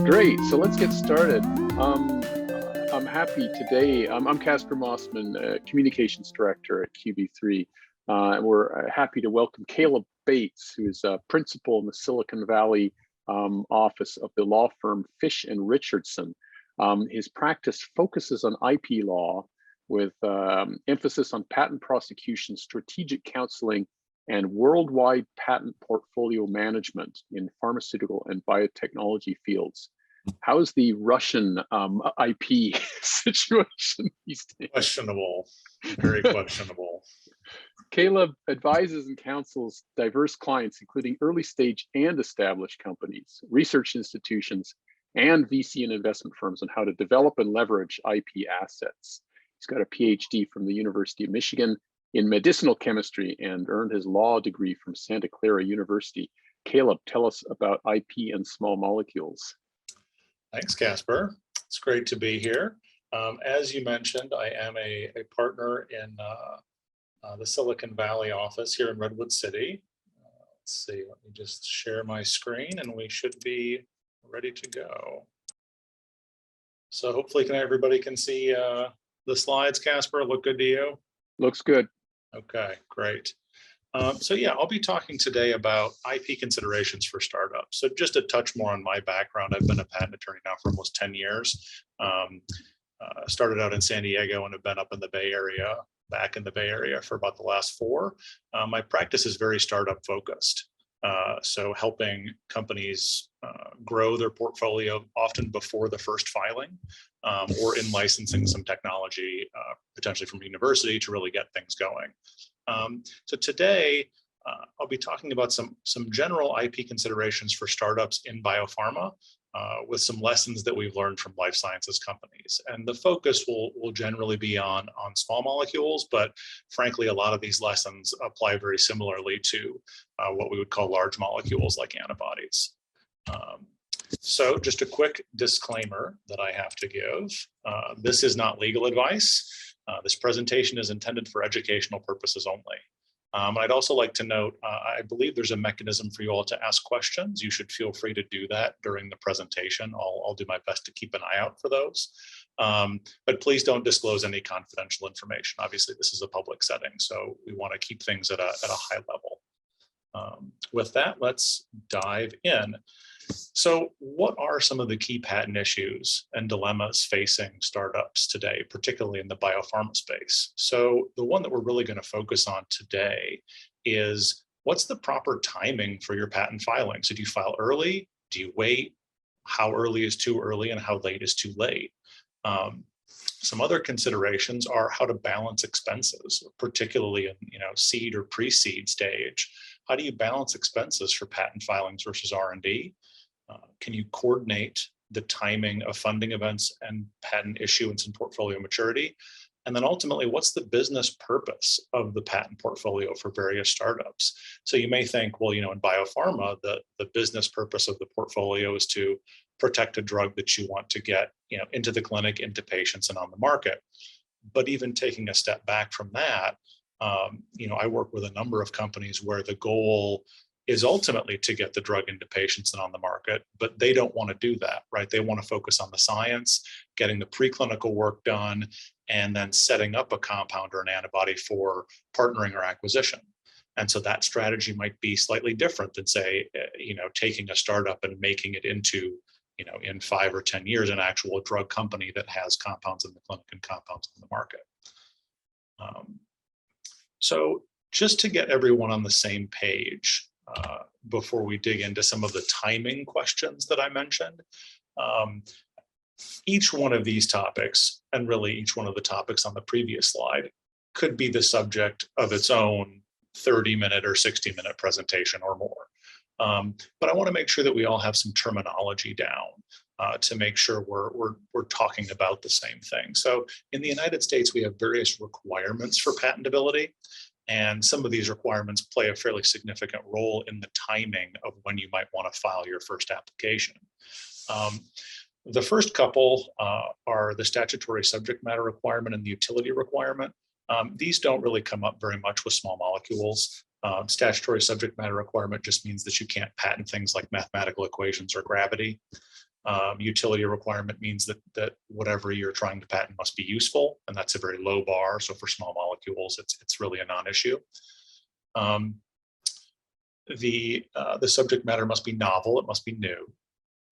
Great. So let's get started. I'm happy today. I'm Casper Mossman, Communications Director at QB3. And we're happy to welcome Caleb Bates, who is a principal in the Silicon Valley office of the law firm Fish Richardson. His practice focuses on IP law with emphasis on patent prosecution, strategic counseling, and worldwide patent portfolio management in pharmaceutical and biotechnology fields. How's the Russian IP situation these days? Questionable, very questionable. Caleb advises and counsels diverse clients, including early stage and established companies, research institutions, and VC and investment firms on how to develop and leverage IP assets. He's got a Ph.D. from the University of Michigan in medicinal chemistry and earned his law degree from Santa Clara University. Caleb, tell us about IP and small molecules. Thanks, Casper. It's great to be here. As you mentioned, I am a partner in the Silicon Valley office here in Redwood City. Let's see, let me just share my screen and we should be ready to go. So hopefully everybody can see the slides, Casper. Look good to you? Looks good. Okay, great. So yeah, I'll be talking today about IP considerations for startups. So just to touch more on my background, I've been a patent attorney now for almost 10 years. Started out in San Diego and have been up in the Bay Area, back in the Bay Area for about the last 4. My practice is very startup focused. So helping companies grow their portfolio often before the first filing or in licensing some technology, potentially from a university to really get things going. So today, I'll be talking about some general IP considerations for startups in biopharma with some lessons that we've learned from life sciences companies. And the focus will generally be on small molecules, but frankly, a lot of these lessons apply very similarly to what we would call large molecules like antibodies. So just a quick disclaimer that I have to give. This is not legal advice. This presentation is intended for educational purposes only. I'd also like to note, I believe there's a mechanism for you all to ask questions. You should feel free to do that during the presentation. I'll do my best to keep an eye out for those. But please don't disclose any confidential information. Obviously, this is a public setting, so we want to keep things at a high level. With that, let's dive in. So what are some of the key patent issues and dilemmas facing startups today, particularly in the biopharma space? So the one that we're really going to focus on today is what's the proper timing for your patent filing? So do you file early? Do you wait? How early is too early and how late is too late? Some other considerations are how to balance expenses, particularly in seed or pre-seed stage. How do you balance expenses for patent filings versus R&D? Can you coordinate the timing of funding events and patent issuance and portfolio maturity? And then ultimately, what's the business purpose of the patent portfolio for various startups? So you may think, well, in biopharma, the business purpose of the portfolio is to protect a drug that you want to get into the clinic, into patients, and on the market. But even taking a step back from that, I work with a number of companies where the goal is ultimately to get the drug into patients and on the market, but they don't want to do that, right? They want to focus on the science, getting the preclinical work done, and then setting up a compound or an antibody for partnering or acquisition. And so that strategy might be slightly different than, say, taking a startup and making it into, in 5 or 10 years, an actual drug company that has compounds in the clinic and compounds on the market. So just to get everyone on the same page, before we dig into some of the timing questions that I mentioned, each one of these topics, and really each one of the topics on the previous slide, could be the subject of its own 30-minute or 60-minute presentation or more. But I want to make sure that we all have some terminology down to make sure we're talking about the same thing. So in the United States, we have various requirements for patentability. And some of these requirements play a fairly significant role in the timing of when you might want to file your first application. The first couple are the statutory subject matter requirement and the utility requirement. These don't really come up very much with small molecules. Statutory subject matter requirement just means that you can't patent things like mathematical equations or gravity. Utility requirement means that whatever you're trying to patent must be useful, and that's a very low bar. So for small molecules, it's really a non-issue. The subject matter must be novel, it must be new,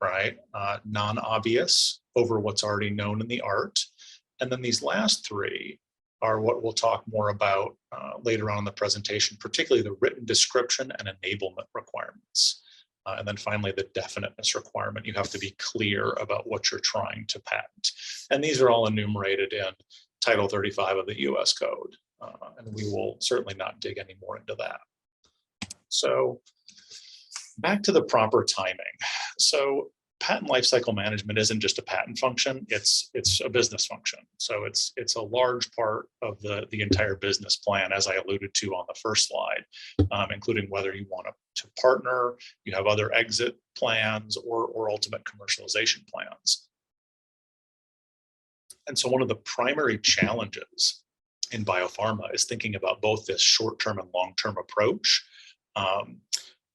right? Non-obvious over what's already known in the art. And then these last three are what we'll talk more about later on in the presentation, particularly the written description and enablement requirements. And then finally, the definiteness requirement. You have to be clear about what you're trying to patent. And these are all enumerated in Title 35 of the US Code. And we will certainly not dig any more into that. So back to the proper timing. So patent lifecycle management isn't just a patent function, it's a business function. So it's a large part of the entire business plan, as I alluded to on the first slide, including whether you want to partner, you have other exit plans or ultimate commercialization plans. And so one of the primary challenges in biopharma is thinking about both this short-term and long-term approach.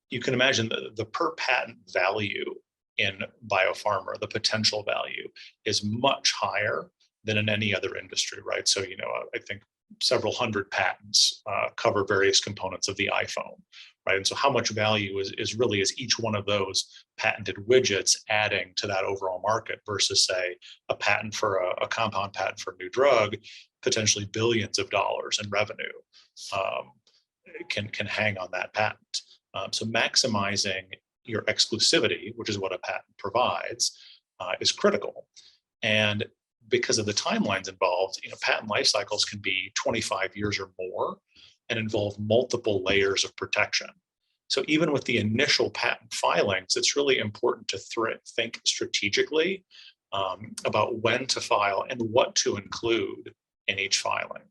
You can imagine the per patent value in biopharma, the potential value is much higher than in any other industry, right? So, I think several hundred patents cover various components of the iPhone, right? And so how much value is really each one of those patented widgets adding to that overall market versus, say, a patent for a compound patent for a new drug, potentially billions of dollars in revenue can hang on that patent. So maximizing your exclusivity, which is what a patent provides, is critical. And because of the timelines involved, patent life cycles can be 25 years or more and involve multiple layers of protection. So even with the initial patent filings, it's really important to think strategically about when to file and what to include in each filing.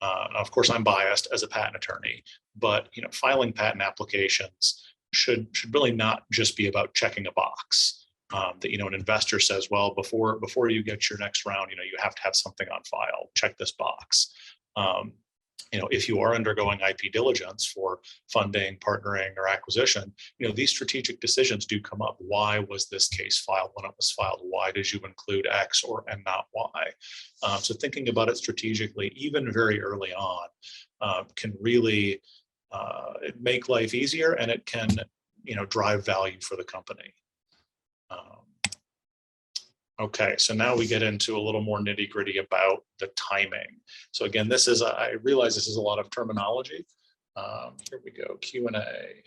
Of course, I'm biased as a patent attorney, but filing patent applications should really not just be about checking a box. That an investor says, well, before you get your next round, you have to have something on file. Check this box. If you are undergoing IP diligence for funding, partnering, or acquisition, these strategic decisions do come up. Why was this case filed when it was filed? Why did you include X and not Y? So thinking about it strategically, even very early on, can really make life easier, and it can, drive value for the company. Okay, so now we get into a little more nitty-gritty about the timing. So again, I realize this is a lot of terminology. Here we go, Q&A.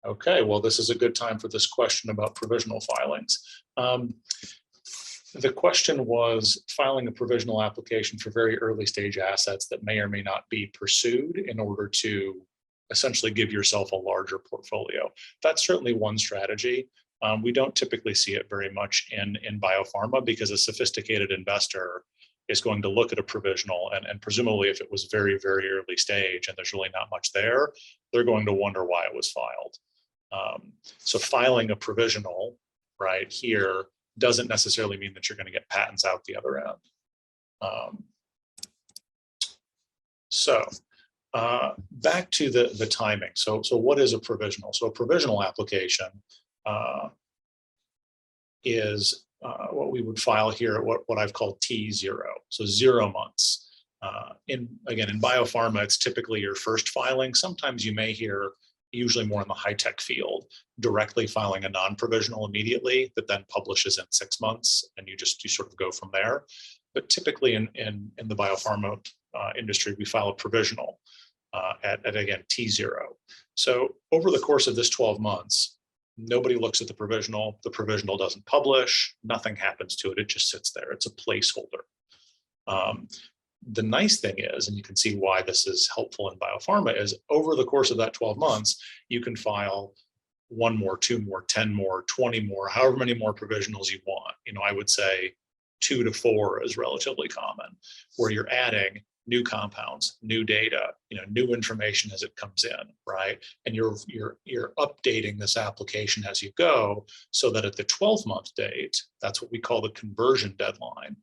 Okay, well, this is a good time for this question about provisional filings. The question was filing a provisional application for very early stage assets that may or may not be pursued in order to essentially give yourself a larger portfolio. That's certainly one strategy. We don't typically see it very much in biopharma because a sophisticated investor is going to look at a provisional and presumably if it was very, very early stage and there's really not much there, they're going to wonder why it was filed. So filing a provisional right here doesn't necessarily mean that you're going to get patents out the other end. Back to the timing. So what is a provisional? So a provisional application is what we would file here at what I've called T0, so 0 months. In biopharma, it's typically your first filing. Sometimes you may hear, usually more in the high-tech field, directly filing a non-provisional immediately that then publishes in 6 months, and you sort of go from there. But typically in the biopharma industry, we file a provisional at again, T0. So over the course of this 12 months, nobody looks at the provisional doesn't publish, nothing happens to it, it just sits there. It's a placeholder. The nice thing is, and you can see why this is helpful in biopharma, is over the course of that 12 months, you can file 1 more, 2 more, 10 more, 20 more, however many more provisionals you want. I would say 2 to 4 is relatively common, where you're adding new compounds, new data, new information as it comes in, right? And you're updating this application as you go, so that at the 12-month date, that's what we call the conversion deadline,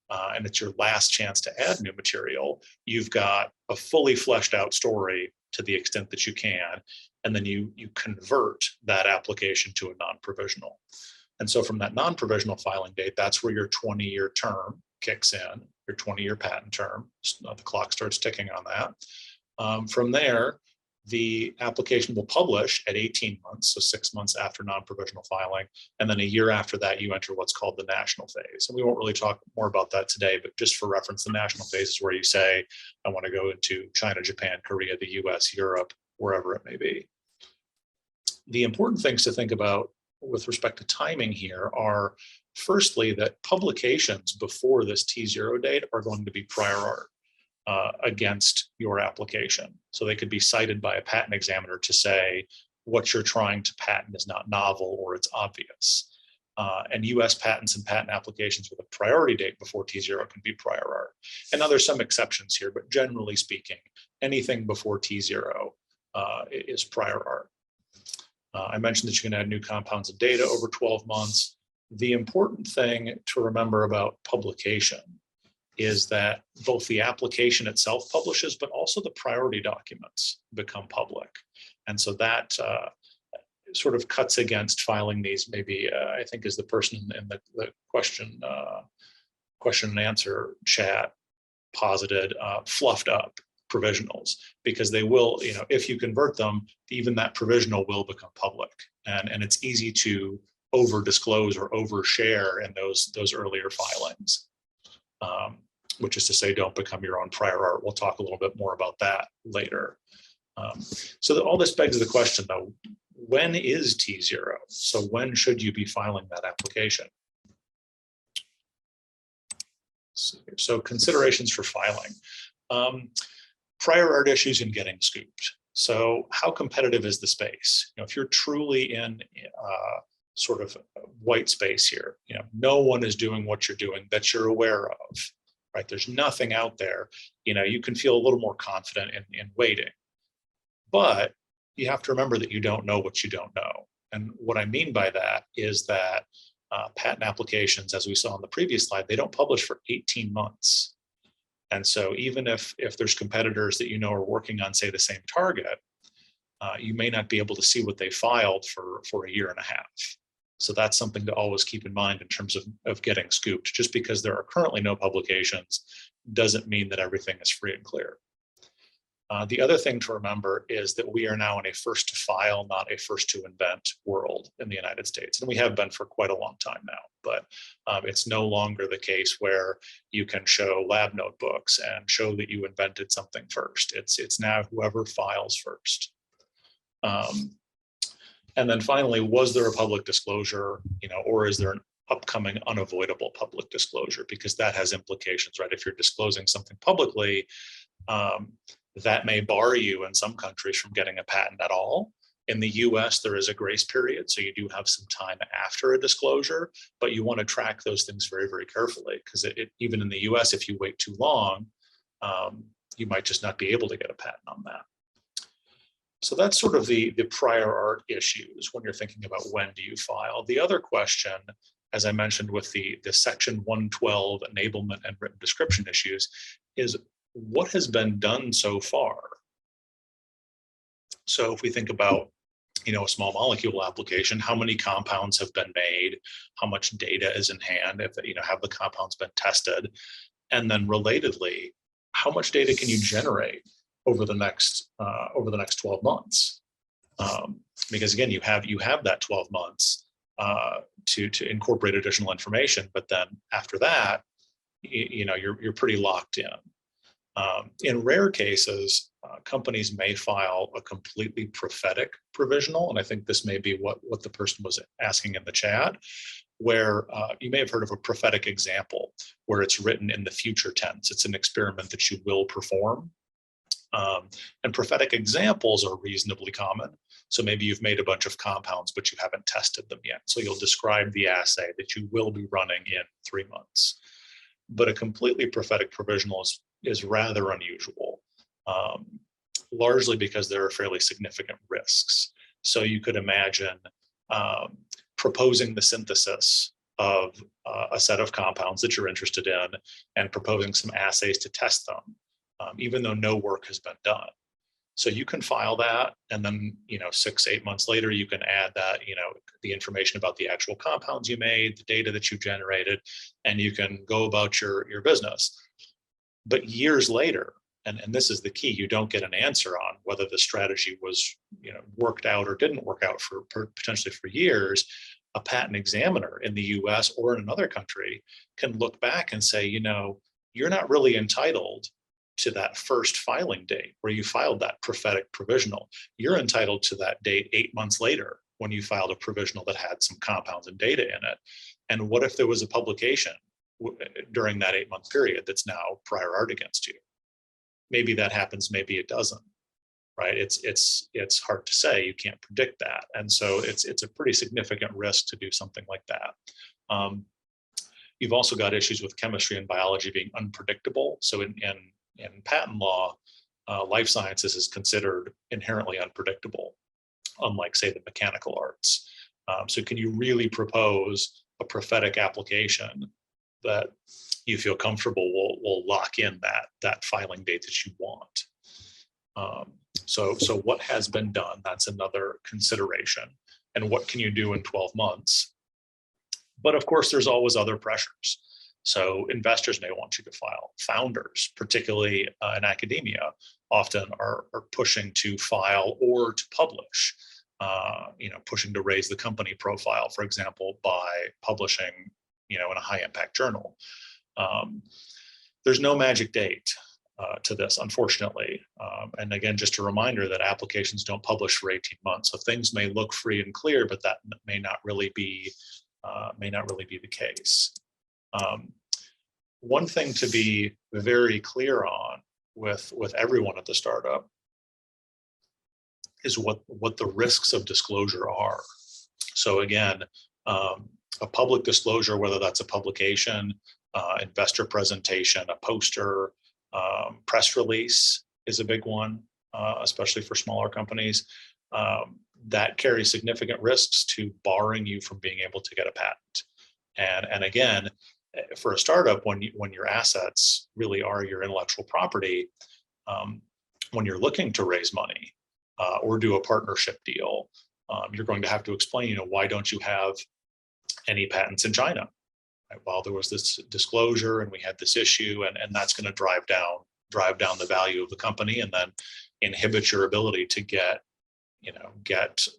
and it's your last chance to add new material. You've got a fully fleshed out story to the extent that you can, and then you convert that application to a non-provisional. And so from that non-provisional filing date, that's where your 20-year term kicks in, your 20-year patent term. The clock starts ticking on that. From there, the application will publish at 18 months, so 6 months after non-provisional filing, and then a year after that, you enter what's called the national phase. And we won't really talk more about that today, but just for reference, the national phase is where you say, I want to go into China, Japan, Korea, the US, Europe, wherever it may be. The important things to think about with respect to timing here are, firstly, that publications before this T0 date are going to be prior art against your application. So they could be cited by a patent examiner to say what you're trying to patent is not novel or it's obvious. And US patents and patent applications with a priority date before T0 can be prior art. And now there's some exceptions here, but generally speaking, anything before T0 is prior art. I mentioned that you can add new compounds and data over 12 months. The important thing to remember about publication is that both the application itself publishes, but also the priority documents become public. And so that sort of cuts against filing these, maybe, I think is the person in the question and answer chat posited, fluffed up provisionals, because they will, if you convert them, even that provisional will become public. And it's easy to over disclose or overshare in those earlier filings. Which is to say, don't become your own prior art. We'll talk a little bit more about that later. So all this begs the question, though, when is T0? So when should you be filing that application? So considerations for filing. Prior art issues and getting scooped. So how competitive is the space? If you're truly in sort of white space here, no one is doing what you're doing that you're aware of. Right? There's nothing out there, you can feel a little more confident in waiting. But you have to remember that you don't know what you don't know. And what I mean by that is that patent applications, as we saw on the previous slide, they don't publish for 18 months. And so even if there's competitors that are working on, say, the same target, you may not be able to see what they filed for a year and a half. So that's something to always keep in mind in terms of getting scooped. Just because there are currently no publications doesn't mean that everything is free and clear. The other thing to remember is that we are now in a first to file, not a first to invent world in the United States. And we have been for quite a long time now, but it's no longer the case where you can show lab notebooks and show that you invented something first. It's now whoever files first. And then finally, was there a public disclosure, or is there an upcoming unavoidable public disclosure? Because that has implications, right? If you're disclosing something publicly, that may bar you in some countries from getting a patent at all. In the US, there is a grace period, so you do have some time after a disclosure, but you want to track those things very, very carefully, because even in the US, if you wait too long, you might just not be able to get a patent on that. So that's sort of the prior art issues when you're thinking about when do you file. The other question, as I mentioned with the section 112 enablement and written description issues, is what has been done so far? So if we think about a small molecule application, how many compounds have been made, how much data is in hand, if have the compounds been tested, and then relatedly, how much data can you generate over the next 12 months? Because again, you have that 12 months to incorporate additional information, but then after that, you're pretty locked in. In rare cases, companies may file a completely prophetic provisional, and I think this may be what the person was asking in the chat, where you may have heard of a prophetic example where it's written in the future tense. It's an experiment that you will perform. And prophetic examples are reasonably common. So maybe you've made a bunch of compounds, but you haven't tested them yet. So you'll describe the assay that you will be running in 3 months. But a completely prophetic provisional is rather unusual, largely because there are fairly significant risks. So you could imagine proposing the synthesis of a set of compounds that you're interested in and proposing some assays to test them, even though no work has been done. So you can file that, and then 6-8 months later, you can add that the information about the actual compounds you made, the data that you generated, and you can go about your business. But years later, and this is the key, you don't get an answer on whether the strategy was worked out or didn't work out for potentially for years. A patent examiner in the US or in another country can look back and say, you're not really entitled to that first filing date where you filed that prophetic provisional. You're entitled to that date 8 months later when you filed a provisional that had some compounds and data in it. And what if there was a publication during that 8-month period that's now prior art against you? Maybe that happens, maybe it doesn't, right? It's hard to say. You can't predict that. And so it's a pretty significant risk to do something like that. You've also got issues with chemistry and biology being unpredictable. So in patent law, life sciences is considered inherently unpredictable, unlike, say, the mechanical arts. So can you really propose a prophetic application that you feel comfortable will lock in that filing date that you want? So what has been done, that's another consideration. And what can you do in 12 months? But of course, there's always other pressures. So investors may want you to file. Founders, particularly in academia, often are pushing to file or to publish, pushing to raise the company profile, for example, by publishing, in a high impact journal. There's no magic date to this, unfortunately. And again, just a reminder that applications don't publish for 18 months. So things may look free and clear, but that may not really be the case. One thing to be very clear on with everyone at the startup is what the risks of disclosure are. So again, a public disclosure, whether that's a publication, investor presentation, a poster, press release is a big one, especially for smaller companies. That carries significant risks to barring you from being able to get a patent. And again, for a startup, when your assets really are your intellectual property, when you're looking to raise money or do a partnership deal, you're going to have to explain, why don't you have any patents in China? Right? Well, there was this disclosure and we had this issue, and that's going to drive down the value of the company, and then inhibit your ability to get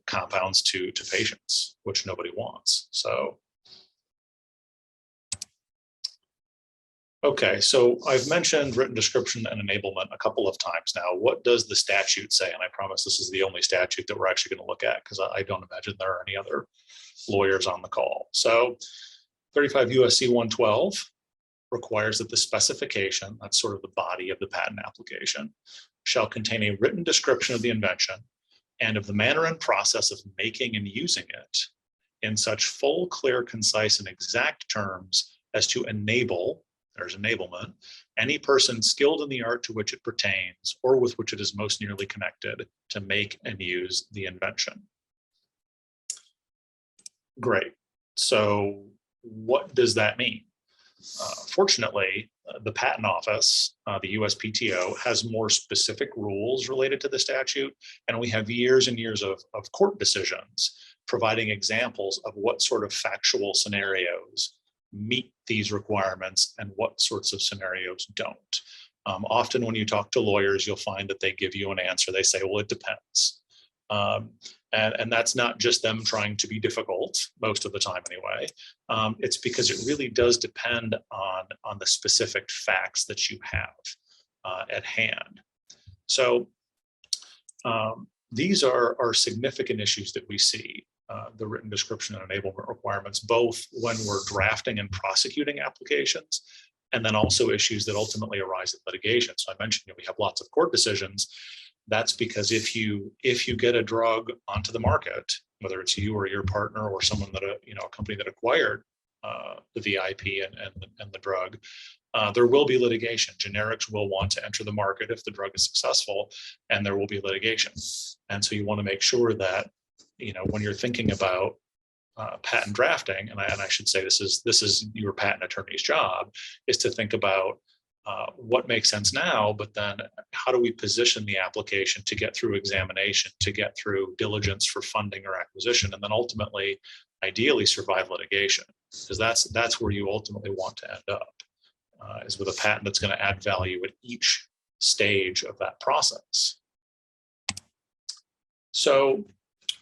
compounds to patients, which nobody wants. So, okay, so I've mentioned written description and enablement a couple of times now. What does the statute say? And I promise this is the only statute that we're actually going to look at, because I don't imagine there are any other lawyers on the call. So 35 USC 112 requires that the specification, that's sort of the body of the patent application, shall contain a written description of the invention and of the manner and process of making and using it in such full, clear, concise, and exact terms as to enable, there's enablement, any person skilled in the art to which it pertains or with which it is most nearly connected to make and use the invention. Great. So what does that mean? Fortunately, the Patent Office, the USPTO, has more specific rules related to the statute, and we have years and years of court decisions providing examples of what sort of factual scenarios meet these requirements and what sorts of scenarios don't. Often when you talk to lawyers, you'll find that they give you an answer. They say, well, it depends. And that's not just them trying to be difficult, most of the time anyway. It's because it really does depend on the specific facts that you have at hand. So these are significant issues that we see, the written description and enablement requirements, both when we're drafting and prosecuting applications, and then also issues that ultimately arise in litigation. So I mentioned we have lots of court decisions. That's because if you get a drug onto the market, whether it's you or your partner or someone that a company that acquired the VIP and the drug, there will be litigation. Generics will want to enter the market if the drug is successful, and there will be litigation. And so you want to make sure that when you're thinking about patent drafting, and I should say this is your patent attorney's job, is to think about what makes sense now, but then how do we position the application to get through examination, to get through diligence for funding or acquisition, and then ultimately, ideally, survive litigation, because that's where you ultimately want to end up, is with a patent that's going to add value at each stage of that process. So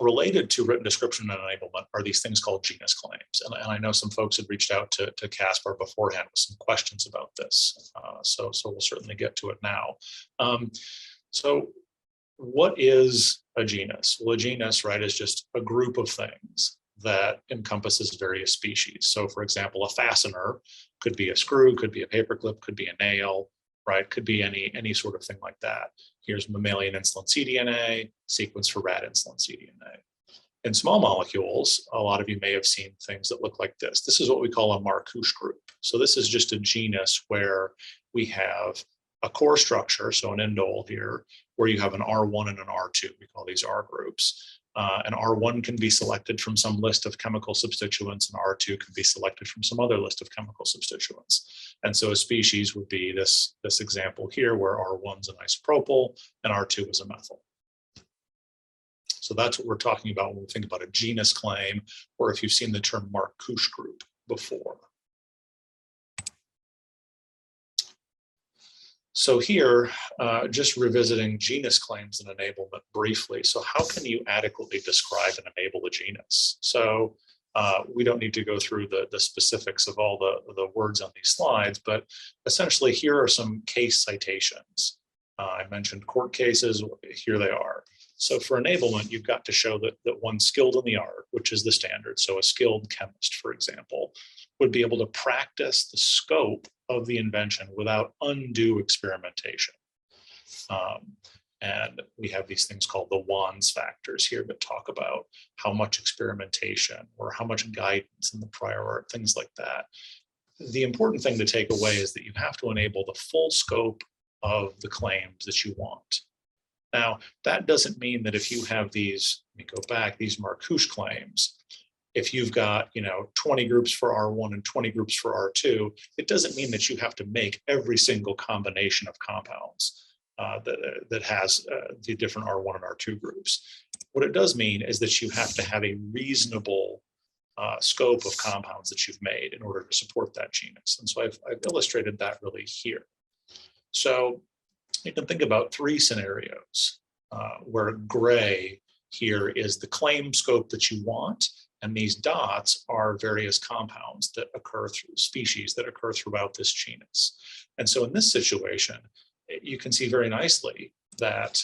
related to written description and enablement are these things called genus claims. And I know some folks had reached out to Caspar beforehand with some questions about this. So we'll certainly get to it now. So what is a genus? Well, a genus, right, is just a group of things that encompasses various species. So for example, a fastener could be a screw, could be a paperclip, could be a nail, right? Could be any sort of thing like that. Here's mammalian insulin cDNA, sequence for rat insulin cDNA. In small molecules, a lot of you may have seen things that look like this. This is what we call a Marcouche group. So this is just a genus where we have a core structure, so an indole here, where you have an R1 and an R2. We call these R groups. An R1 can be selected from some list of chemical substituents, and R2 can be selected from some other list of chemical substituents. And so a species would be this example here, where R1 is an isopropyl and R2 is a methyl. So that's what we're talking about when we think about a genus claim, or if you've seen the term Marcouche group before. So here, just revisiting genus claims and enablement briefly. So how can you adequately describe and enable a genus? So we don't need to go through the specifics of all the words on these slides, but essentially here are some case citations. I mentioned court cases, here they are. So for enablement, you've got to show that one skilled in the art, which is the standard, so a skilled chemist, for example, would be able to practice the scope of the invention without undue experimentation. And we have these things called the WANS factors here that talk about how much experimentation or how much guidance in the prior art, things like that. The important thing to take away is that you have to enable the full scope of the claims that you want. Now, that doesn't mean that if you have these, let me go back, these Marcouche claims, if you've got 20 groups for R1 and 20 groups for R2, it doesn't mean that you have to make every single combination of compounds that has the different R1 and R2 groups. What it does mean is that you have to have a reasonable scope of compounds that you've made in order to support that genus. And so I've illustrated that really here. So you can think about three scenarios where gray here is the claim scope that you want, and these dots are various compounds that occur through species that occur throughout this genus. And so in this situation, you can see very nicely that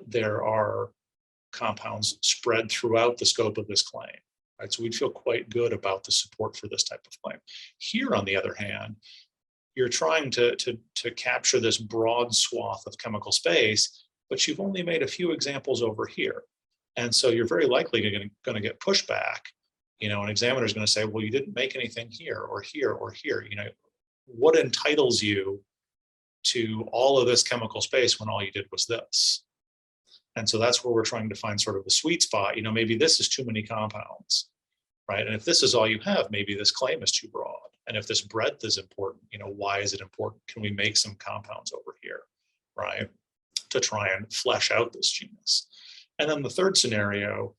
there are compounds spread throughout the scope of this claim. Right? So we'd feel quite good about the support for this type of claim. Here, on the other hand, you're trying to capture this broad swath of chemical space, but you've only made a few examples over here. And so you're very likely going to get pushback. An examiner is going to say, well, you didn't make anything here or here or here. What entitles you to all of this chemical space when all you did was this? And so that's where we're trying to find sort of the sweet spot. Maybe this is too many compounds, right? And if this is all you have, maybe this claim is too broad. And if this breadth is important, why is it important? Can we make some compounds over here, right, to try and flesh out this genus? And then the third scenario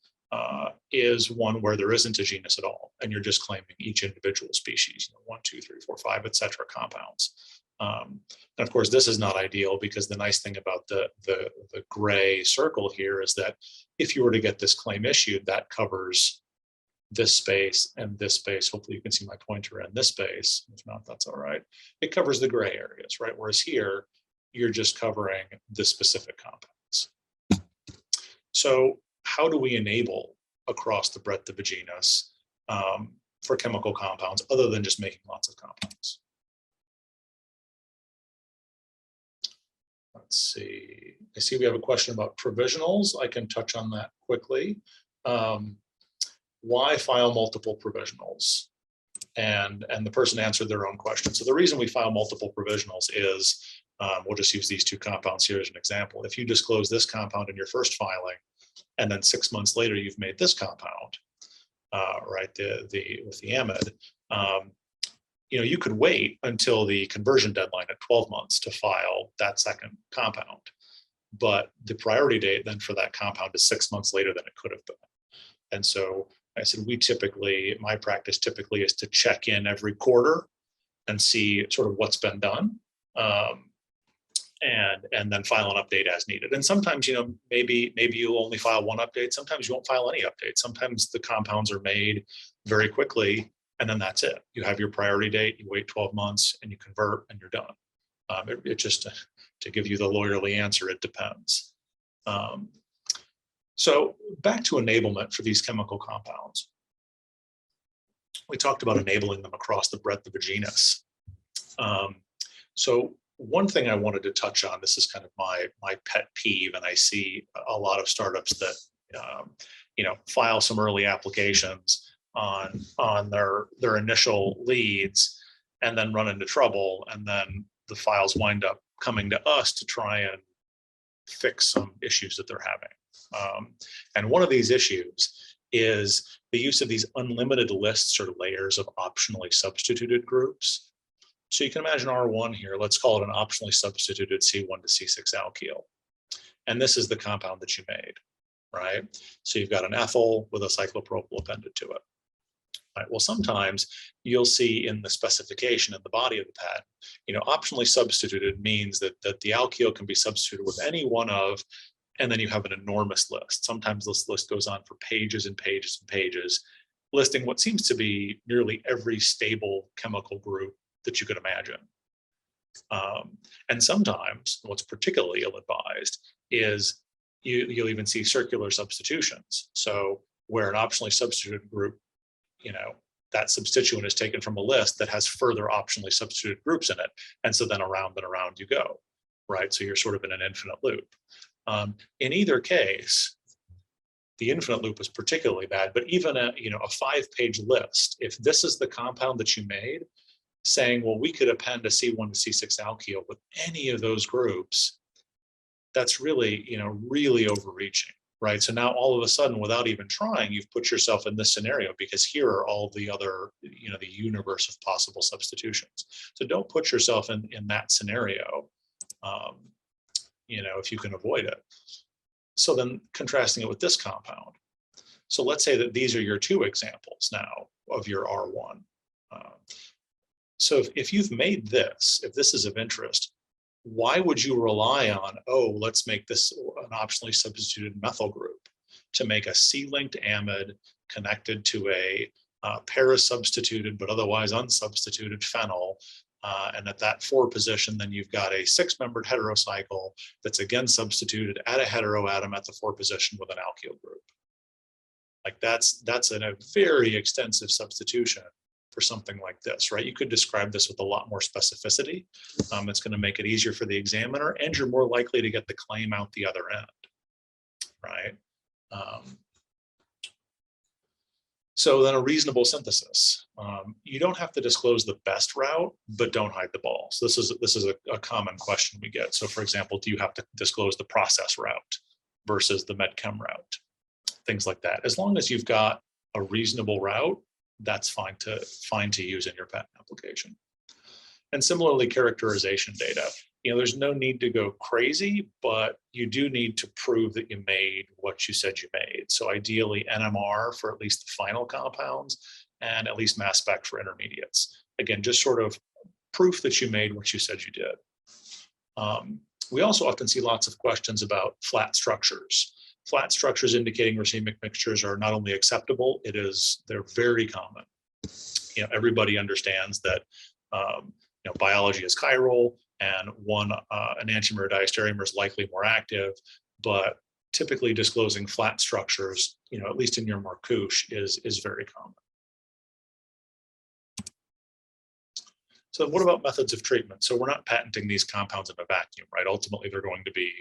is one where there isn't a genus at all, and you're just claiming each individual species, 1, 2, 3, 4, 5, et cetera, compounds. And of course, this is not ideal, because the nice thing about the gray circle here is that if you were to get this claim issued, that covers this space and this space. Hopefully you can see my pointer in this space. If not, that's all right. It covers the gray areas, right? Whereas here, you're just covering the specific compounds. So how do we enable across the breadth of a genus for chemical compounds, other than just making lots of compounds? Let's see. I see we have a question about provisionals. I can touch on that quickly. Why file multiple provisionals? And the person answered their own question. So the reason we file multiple provisionals is, we'll just use these two compounds here as an example. If you disclose this compound in your first filing, and then 6 months later you've made this compound, right, with the amide, you could wait until the conversion deadline at 12 months to file that second compound. But the priority date then for that compound is 6 months later than it could have been. And so I said, my practice typically is to check in every quarter and see sort of what's been done. And then file an update as needed. And sometimes, maybe you'll only file one update. Sometimes you won't file any updates. Sometimes the compounds are made very quickly, and then that's it. You have your priority date, you wait 12 months, and you convert, and you're done. It just, to give you the lawyerly answer, it depends. So back to enablement for these chemical compounds. We talked about enabling them across the breadth of a genus. So one thing I wanted to touch on, this is kind of my pet peeve, and I see a lot of startups that file some early applications on their initial leads and then run into trouble, and then the files wind up coming to us to try and fix some issues that they're having. And one of these issues is the use of these unlimited lists or layers of optionally substituted groups. So you can imagine R1 here, let's call it an optionally substituted C1 to C6 alkyl. And this is the compound that you made, right? So you've got an ethyl with a cyclopropyl appended to it. Right. Well, sometimes you'll see in the specification in the body of the patent, optionally substituted means that the alkyl can be substituted with any one of, and then you have an enormous list. Sometimes this list goes on for pages and pages and pages, listing what seems to be nearly every stable chemical group that you could imagine. And sometimes what's particularly ill-advised is you'll even see circular substitutions. So where an optionally substituted group, that substituent is taken from a list that has further optionally substituted groups in it. And so then around and around you go, right? So you're sort of in an infinite loop. In either case, the infinite loop is particularly bad, but even a 5-page list, if this is the compound that you made, saying, well, we could append a C1 to C6 alkyl with any of those groups, that's really, really overreaching, right? So now all of a sudden, without even trying, you've put yourself in this scenario, because here are all the other, the universe of possible substitutions. So don't put yourself in that scenario, if you can avoid it. So then contrasting it with this compound. So let's say that these are your two examples now of your R1. So if you've made this, if this is of interest, why would you rely on, let's make this an optionally substituted methyl group to make a C-linked amide connected to a para-substituted but otherwise unsubstituted phenyl, and at that 4 position, then you've got a 6-membered heterocycle that's again substituted at a heteroatom at the 4 position with an alkyl group. Like that's a very extensive substitution for something like this, right? You could describe this with a lot more specificity. It's going to make it easier for the examiner, and you're more likely to get the claim out the other end, right? So then a reasonable synthesis. You don't have to disclose the best route, but don't hide the ball. So this is a common question we get. So for example, do you have to disclose the process route versus the medchem route? Things like that. As long as you've got a reasonable route, that's fine to use in your patent application. And similarly, characterization data. There's no need to go crazy, but you do need to prove that you made what you said you made. So ideally NMR for at least the final compounds, and at least mass spec for intermediates. Again, just sort of proof that you made what you said you did. We also often see lots of questions about flat structures. Flat structures indicating racemic mixtures are not only acceptable, they're very common. Everybody understands that biology is chiral, and one enantiomer or diastereomer is likely more active, but typically disclosing flat structures, at least in your Marcouche, is very common. So what about methods of treatment? So we're not patenting these compounds in a vacuum, right? Ultimately, they're going to be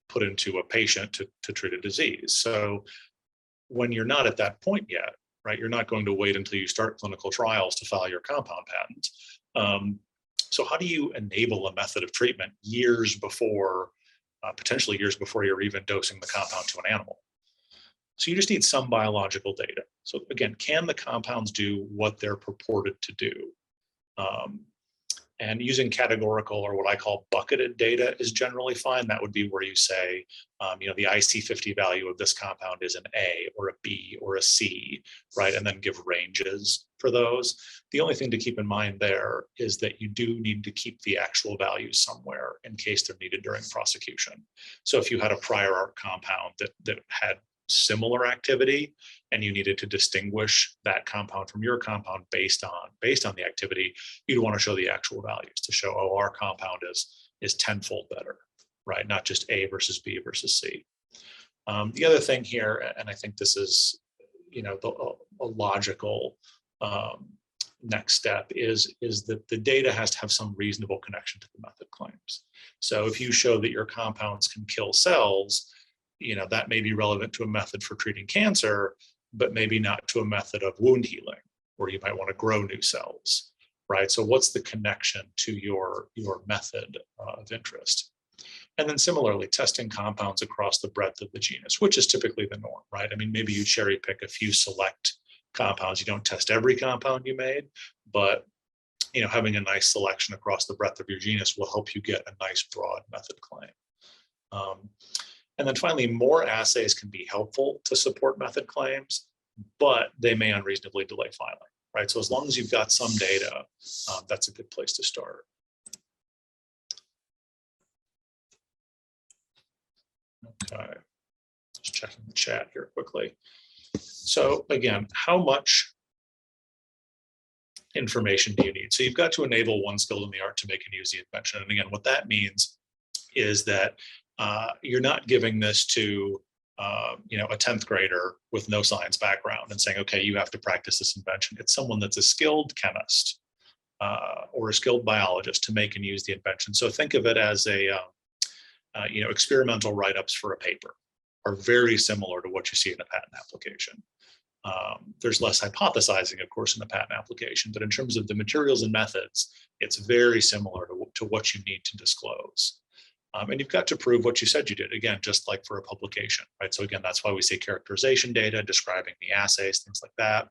put into a patient to treat a disease. So when you're not at that point yet, right, you're not going to wait until you start clinical trials to file your compound patent. So how do you enable a method of treatment years before, potentially years before you're even dosing the compound to an animal? So you just need some biological data. So again, can the compounds do what they're purported to do? And using categorical, or what I call bucketed data, is generally fine. That would be where you say, the IC50 value of this compound is an A or a B or a C, right? And then give ranges for those. The only thing to keep in mind there is that you do need to keep the actual values somewhere in case they're needed during prosecution. So if you had a prior art compound that had similar activity and you needed to distinguish that compound from your compound based on the activity, you'd want to show the actual values to show, oh, our compound is tenfold better, right? Not just A versus B versus C. The other thing here, and I think this is, a logical next step, is that the data has to have some reasonable connection to the method claims. So if you show that your compounds can kill cells, that may be relevant to a method for treating cancer, but maybe not to a method of wound healing, where you might want to grow new cells, right? So what's the connection to your method of interest? And then similarly, testing compounds across the breadth of the genus, which is typically the norm, right? I mean, maybe you cherry pick a few select compounds. You don't test every compound you made, but having a nice selection across the breadth of your genus will help you get a nice broad method claim. And then finally, more assays can be helpful to support method claims, but they may unreasonably delay filing, right? So as long as you've got some data, that's a good place to start. Okay, just checking the chat here quickly. So again, how much information do you need? So you've got to enable one skilled in the art to make and use the invention. And again, what that means is that you're not giving this to a 10th grader with no science background and saying, okay, you have to practice this invention. It's someone that's a skilled chemist or a skilled biologist to make and use the invention. So think of it as experimental write-ups for a paper are very similar to what you see in a patent application. There's less hypothesizing, of course, in the patent application, but in terms of the materials and methods, it's very similar to what you need to disclose. And you've got to prove what you said you did, again, just like for a publication, right? So again, that's why we say characterization data, describing the assays, things like that.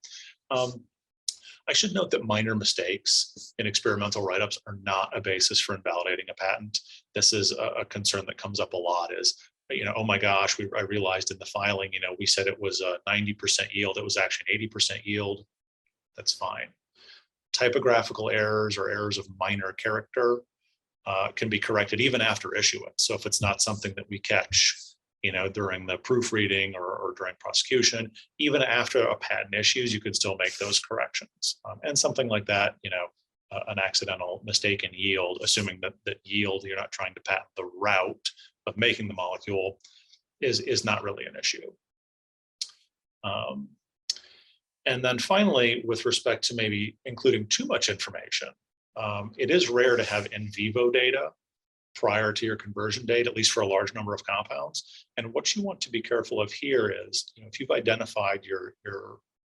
I should note that minor mistakes in experimental write-ups are not a basis for invalidating a patent. This is a concern that comes up a lot is, oh my gosh, I realized in the filing, we said it was a 90% yield. It was actually an 80% yield. That's fine. Typographical errors or errors of minor character can be corrected even after issuance. So if it's not something that we catch, during the proofreading or during prosecution, even after a patent issues, you can still make those corrections. And something like that, an accidental mistake in yield, assuming that yield, you're not trying to patent the route of making the molecule, is not really an issue. And then finally, with respect to maybe including too much information, it is rare to have in vivo data prior to your conversion date, at least for a large number of compounds. And what you want to be careful of here is, if you've identified your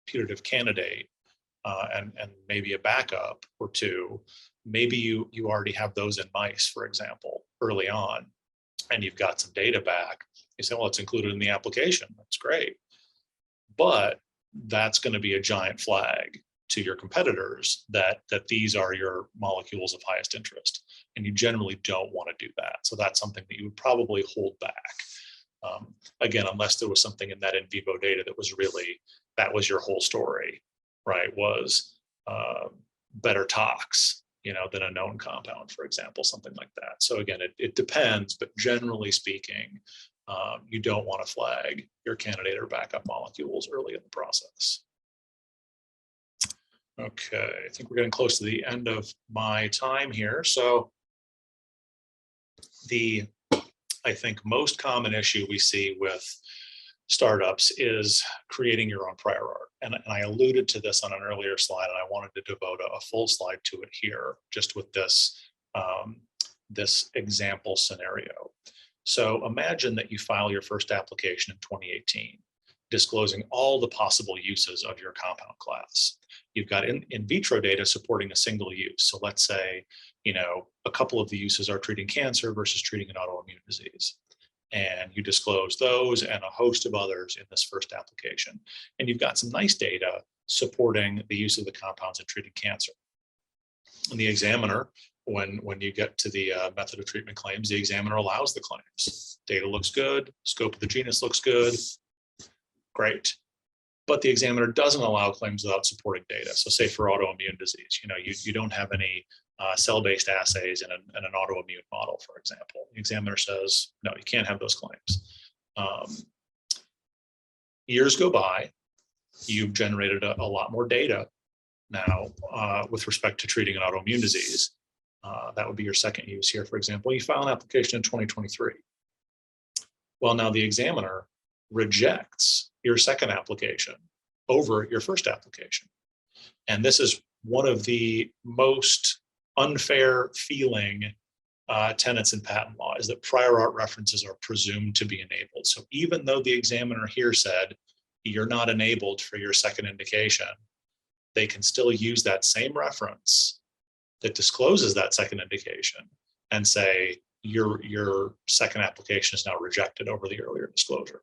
putative candidate and maybe a backup or two, maybe you already have those in mice, for example, early on, and you've got some data back. You say, well, it's included in the application. That's great. But that's going to be a giant flag to your competitors that these are your molecules of highest interest. And you generally don't want to do that. So that's something that you would probably hold back. Again, unless there was something in that in vivo data that was your whole story, right? Was better tox, than a known compound, for example, something like that. So again, it depends, but generally speaking, you don't want to flag your candidate or backup molecules early in the process. Okay, I think we're getting close to the end of my time here. So I think most common issue we see with startups is creating your own prior art. And I alluded to this on an earlier slide, and I wanted to devote a full slide to it here, just with this, this example scenario. So imagine that you file your first application in 2018, disclosing all the possible uses of your compound class. You've got in vitro data supporting a single use. So let's say, a couple of the uses are treating cancer versus treating an autoimmune disease. And you disclose those and a host of others in this first application. And you've got some nice data supporting the use of the compounds in treating cancer. And the examiner, when you get to the method of treatment claims, the examiner allows the claims. Data looks good, scope of the genus looks good, great. But the examiner doesn't allow claims without supporting data. So say for autoimmune disease, you don't have any cell-based assays in an autoimmune model, for example. The examiner says, no, you can't have those claims. Years go by, you've generated a lot more data now with respect to treating an autoimmune disease. That would be your second use here, for example. You file an application in 2023. Well, now the examiner rejects your second application over your first application. And this is one of the most unfair feeling tenets in patent law, is that prior art references are presumed to be enabled. So even though the examiner here said, you're not enabled for your second indication, they can still use that same reference that discloses that second indication and say, your second application is now rejected over the earlier disclosure.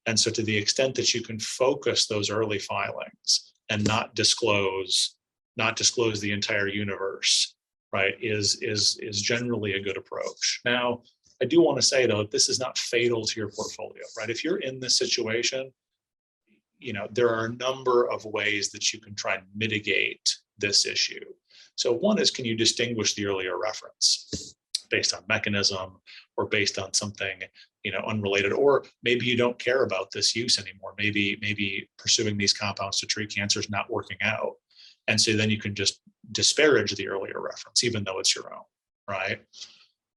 And so to the extent that you can focus those early filings and not disclose the entire universe, right, is generally a good approach. Now, I do want to say, though, this is not fatal to your portfolio, right? If you're in this situation, there are a number of ways that you can try and mitigate this issue. So one is, can you distinguish the earlier reference based on mechanism or based on something, unrelated, or maybe you don't care about this use anymore. Maybe pursuing these compounds to treat cancer is not working out. And so then you can just disparage the earlier reference, even though it's your own, right?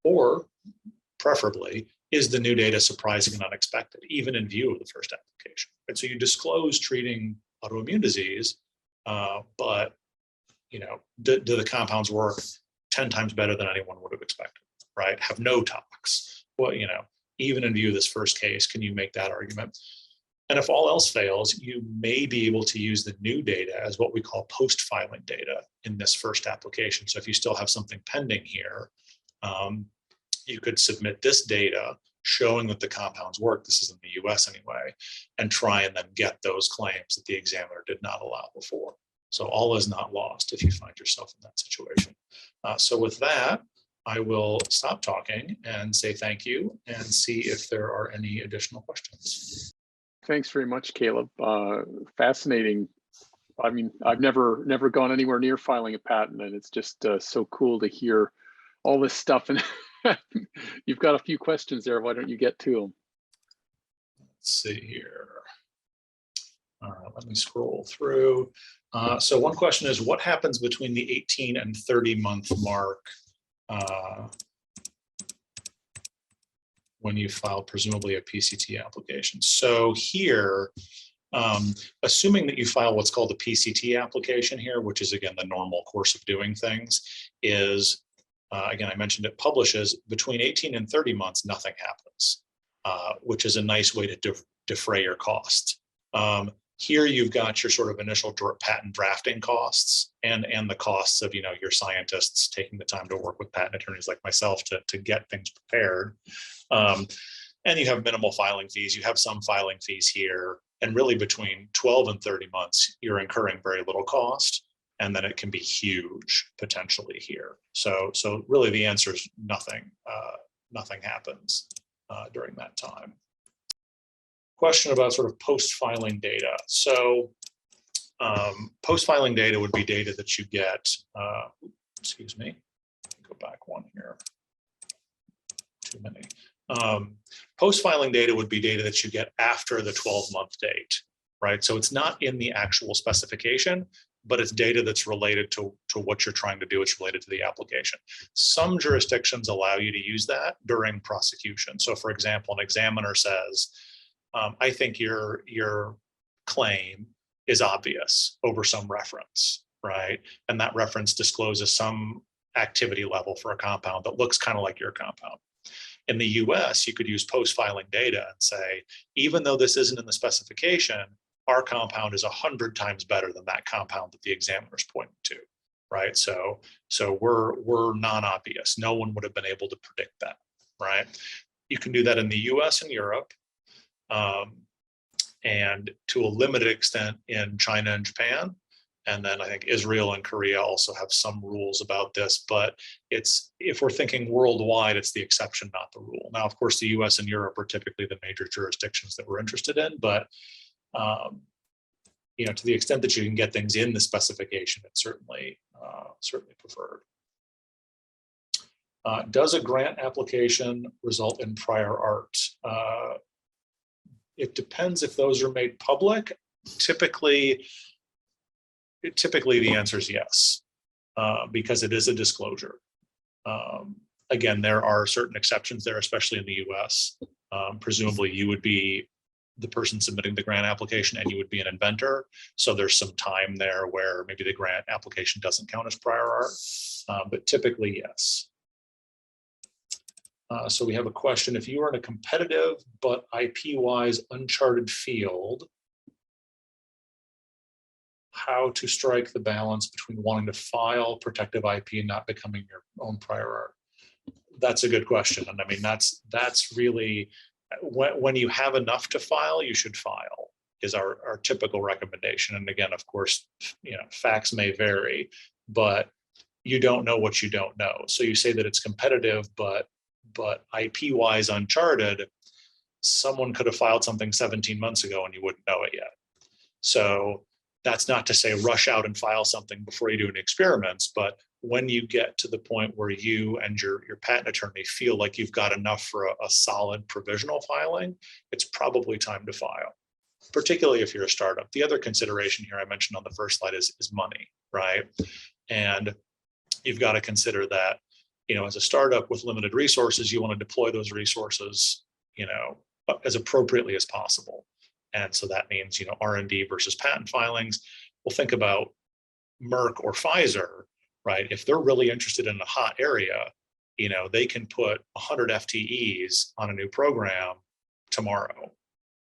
Or preferably, is the new data surprising and unexpected, even in view of the first application? And so you disclose treating autoimmune disease, but do the compounds work 10 times better than anyone would have expected, right? Have no tox. Well, even in view of this first case, can you make that argument? And if all else fails, you may be able to use the new data as what we call post-filing data in this first application. So if you still have something pending here, you could submit this data showing that the compounds work, this is in the US anyway, and try and then get those claims that the examiner did not allow before. So all is not lost if you find yourself in that situation. So with that, I will stop talking and say thank you and see if there are any additional questions. Thanks very much, Caleb. Fascinating. I mean, I've never gone anywhere near filing a patent, and it's just so cool to hear all this stuff. And you've got a few questions there. Why don't you get to them? Let's see here. Let me scroll through. So one question is, what happens between the 18 and 30-month mark when you file presumably a PCT application? So here, assuming that you file what's called a PCT application here, which is, again, the normal course of doing things, is, again, I mentioned it publishes between 18 and 30 months, nothing happens, which is a nice way to defray your costs. Here you've got your sort of initial patent drafting costs and the costs of your scientists taking the time to work with patent attorneys like myself to get things prepared. And you have minimal filing fees. You have some filing fees here. And really between 12 and 30 months, you're incurring very little cost. And then it can be huge potentially here. So really the answer is nothing. Nothing happens during that time. Question about sort of post-filing data. So post-filing data would be data that you get, excuse me, go back one here, too many. Post-filing data would be data that you get after the 12-month date, right? So it's not in the actual specification, but it's data that's related to what you're trying to do. It's related to the application. Some jurisdictions allow you to use that during prosecution. So for example, an examiner says, I think your claim is obvious over some reference, right? And that reference discloses some activity level for a compound that looks kind of like your compound. In the US, you could use post-filing data and say, even though this isn't in the specification, our compound is 100 times better than that compound that the examiner's pointing to, right? So we're non-obvious. No one would have been able to predict that, right? You can do that in the US and Europe. And to a limited extent in China and Japan, And then I think Israel and Korea also have some rules about this, but if we're thinking worldwide, it's the exception, not the rule. Now, of course, the US and Europe are typically the major jurisdictions that we're interested in, but to the extent that you can get things in the specification, it's certainly preferred. Does a grant application result in prior art? It depends if those are made public. Typically the answer is yes, because it is a disclosure. Again, there are certain exceptions there, especially in the US. Presumably you would be the person submitting the grant application and you would be an inventor. So there's some time there where maybe the grant application doesn't count as prior art, but typically yes. So we have a question: if you are in a competitive but IP-wise uncharted field, how to strike the balance between wanting to file protective IP and not becoming your own prior art? That's a good question. And I mean, that's really, when you have enough to file, you should file, is our typical recommendation. And again, of course, facts may vary, but you don't know what you don't know. So you say that it's competitive, but IP-wise uncharted, someone could have filed something 17 months ago and you wouldn't know it yet. So that's not to say rush out and file something before you do any experiments, but when you get to the point where you and your patent attorney feel like you've got enough for a solid provisional filing, it's probably time to file, particularly if you're a startup. The other consideration here I mentioned on the first slide is money, right? And you've got to consider that, as a startup with limited resources, you want to deploy those resources, as appropriately as possible. And so that means, R&D versus patent filings. Well, think about Merck or Pfizer, right? If they're really interested in a hot area, they can put 100 FTEs on a new program tomorrow,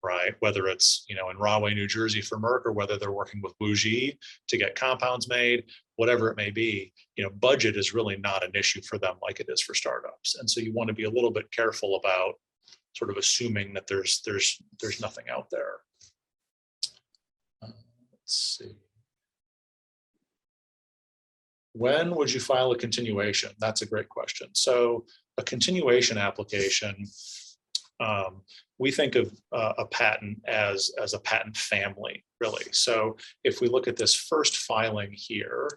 right? Whether it's, in Rahway, New Jersey for Merck, or whether they're working with WuXi to get compounds made, whatever it may be, budget is really not an issue for them like it is for startups. And so you want to be a little bit careful about sort of assuming that there's nothing out there. Let's see. When would you file a continuation? That's a great question. So a continuation application, we think of a patent as a patent family, really. So if we look at this first filing here,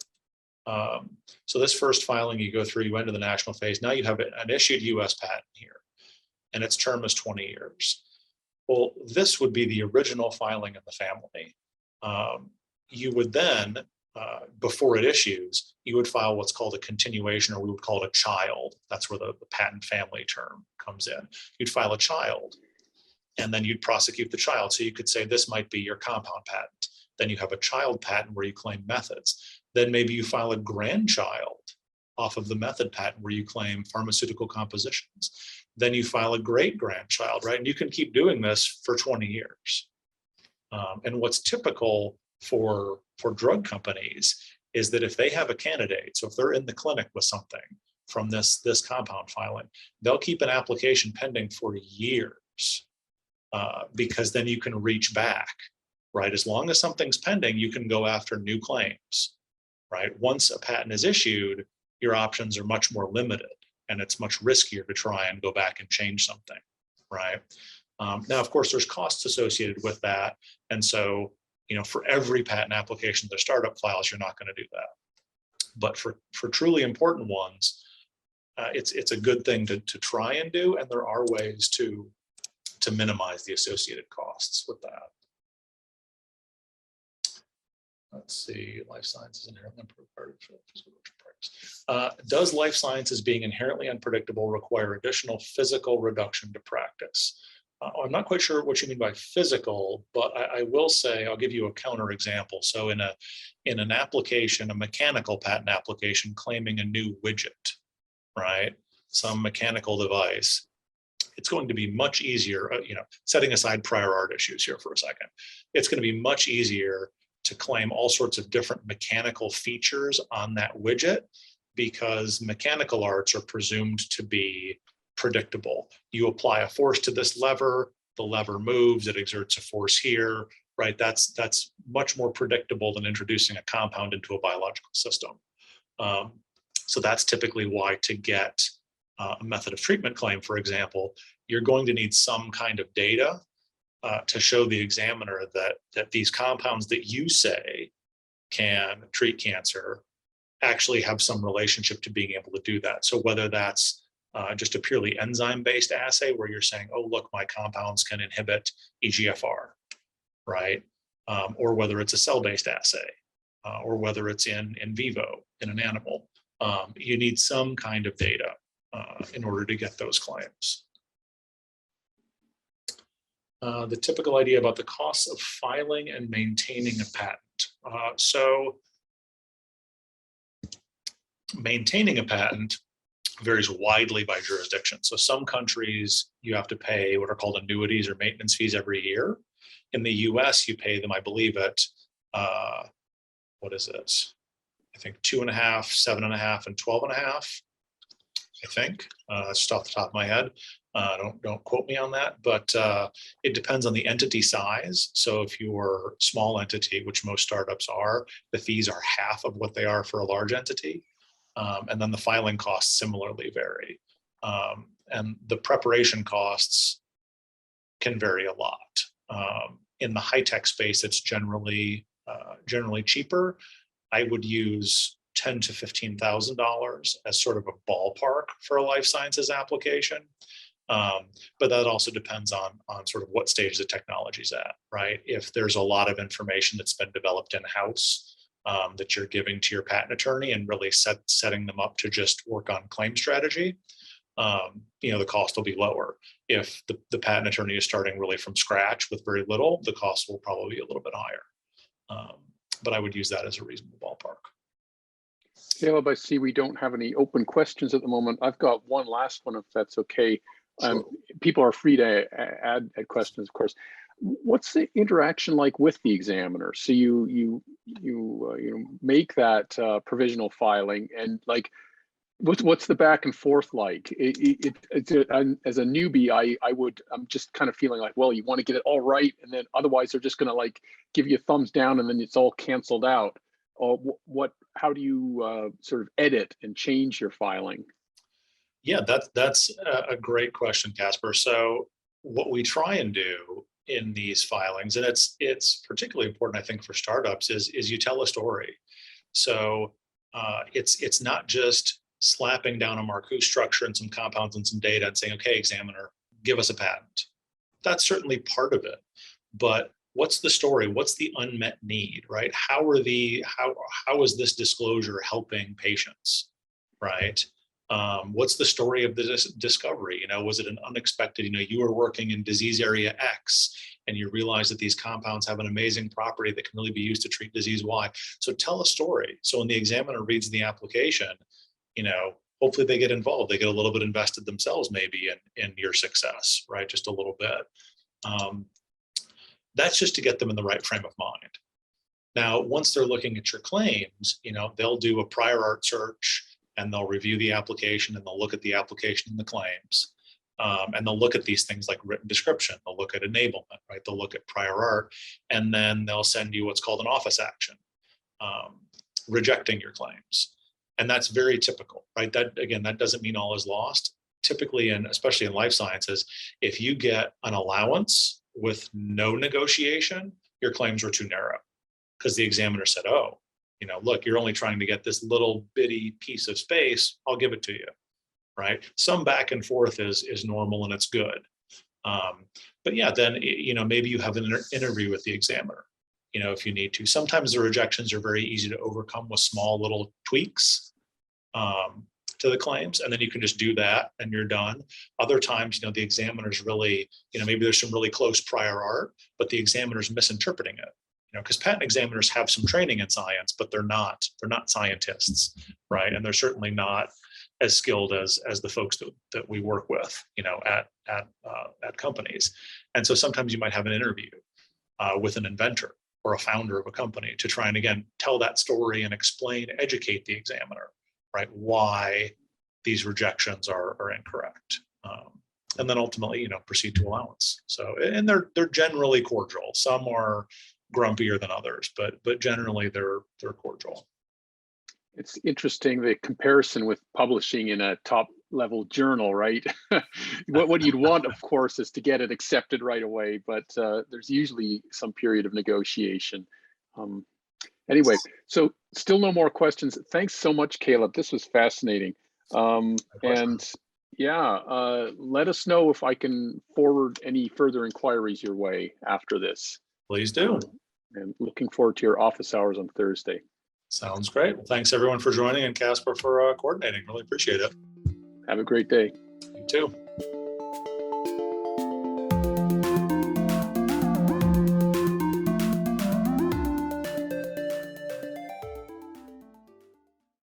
so this first filing you go through, you enter the national phase. Now you have an issued US patent here, and its term is 20 years. Well, this would be the original filing in the family. You would then, before it issues, you would file what's called a continuation, or we would call it a child. That's where the patent family term comes in. You'd file a child, and then you'd prosecute the child. So you could say this might be your compound patent. Then you have a child patent where you claim methods. Then maybe you file a grandchild off of the method patent where you claim pharmaceutical compositions. Then you file a great grandchild, right? And you can keep doing this for 20 years. And what's typical for drug companies is that if they have a candidate, so if they're in the clinic with something from this compound filing, they'll keep an application pending for years, because then you can reach back, right? As long as something's pending, you can go after new claims, right? Once a patent is issued, your options are much more limited, and it's much riskier to try and go back and change something, right? Now, of course, there's costs associated with that. And so, for every patent application the startup files, you're not going to do that. But for truly important ones, it's a good thing to try and do. And there are ways to minimize the associated costs with that. Let's see, life sciences inherently unpredictable. Does life sciences being inherently unpredictable require additional physical reduction to practice? I'm not quite sure what you mean by physical, but I will say, I'll give you a counter example. So in an application, a mechanical patent application claiming a new widget, right? Some mechanical device, it's going to be much easier, setting aside prior art issues here for a second, it's going to be much easier to claim all sorts of different mechanical features on that widget, because mechanical arts are presumed to be predictable. You apply a force to this lever, the lever moves, it exerts a force here, right? That's much more predictable than introducing a compound into a biological system. So that's typically why to get a method of treatment claim, for example, you're going to need some kind of data to show the examiner that these compounds that you say can treat cancer actually have some relationship to being able to do that. So whether that's just a purely enzyme-based assay where you're saying, oh, look, my compounds can inhibit EGFR, right? Or whether it's a cell-based assay, or whether it's in vivo, in an animal. You need some kind of data in order to get those claims. The typical idea about the costs of filing and maintaining a patent. So maintaining a patent varies widely by jurisdiction. So some countries, you have to pay what are called annuities or maintenance fees every year. In the US, you pay them, I believe, at, what is it? I think 2.5, 7.5, and 12.5, I think. That's just off the top of my head. Don't quote me on that, but it depends on the entity size. So if you're a small entity, which most startups are, the fees are half of what they are for a large entity. And then the filing costs similarly vary. And the preparation costs can vary a lot. In the high-tech space, it's generally cheaper. I would use $10,000 to $15,000 as sort of a ballpark for a life sciences application. But that also depends on sort of what stage the technology's at, right? If there's a lot of information that's been developed in-house that you're giving to your patent attorney and really setting them up to just work on claim strategy, the cost will be lower. If the patent attorney is starting really from scratch with very little, the cost will probably be a little bit higher. But I would use that as a reasonable ballpark. Caleb, I see we don't have any open questions at the moment. I've got one last one, if that's okay. Sure. People are free to add questions, of course. What's the interaction like with the examiner? So you make that provisional filing, and like, what's the back and forth like? As a newbie, I'm just kind of feeling like, well, you want to get it all right, and then otherwise they're just going to like give you a thumbs down, and then it's all canceled out. How do you sort of edit and change your filing? Yeah, that's a great question, Casper. So what we try and do in these filings, and it's particularly important, I think, for startups, is you tell a story. So it's not just slapping down a Marcuse structure and some compounds and some data and saying, okay, examiner, give us a patent. That's certainly part of it, but what's the story? What's the unmet need, right? How is this disclosure helping patients, right? What's the story of the discovery? Was it an unexpected, you were working in disease area X and you realize that these compounds have an amazing property that can really be used to treat disease Y. So tell a story. So when the examiner reads the application, hopefully they get involved. They get a little bit invested themselves, maybe in your success, right? Just a little bit. That's just to get them in the right frame of mind. Now, once they're looking at your claims, they'll do a prior art search and they'll review the application and they'll look at the application and the claims. And they'll look at these things like written description. They'll look at enablement, right? They'll look at prior art, and then they'll send you what's called an office action, rejecting your claims. And that's very typical, right? That doesn't mean all is lost. Typically, and especially in life sciences, if you get an allowance with no negotiation, your claims were too narrow because the examiner said, oh, look, you're only trying to get this little bitty piece of space. I'll give it to you, right? Some back and forth is normal and it's good. But yeah, then, maybe you have an interview with the examiner, if you need to. Sometimes the rejections are very easy to overcome with small little tweaks to the claims, and then you can just do that and you're done. Other times, the examiner's really, maybe there's some really close prior art, but the examiner's misinterpreting it. Because patent examiners have some training in science, but they're not scientists, right? And they're certainly not as skilled as the folks that we work with, at companies. And so sometimes you might have an interview with an inventor or a founder of a company to try and, again, tell that story and educate the examiner, right? Why these rejections are incorrect. and then ultimately, proceed to allowance. So, and they're generally cordial. Some are grumpier than others, but generally they're cordial. It's interesting, the comparison with publishing in a top level journal, right? What you'd want, of course, is to get it accepted right away, but there's usually some period of negotiation. Anyway, so still no more questions. Thanks so much, Caleb. This was fascinating. And yeah, let us know if I can forward any further inquiries your way after this. Please do. And looking forward to your office hours on Thursday. Sounds great. Well, thanks everyone for joining, and Casper for coordinating. Really appreciate it. Have a great day. You too.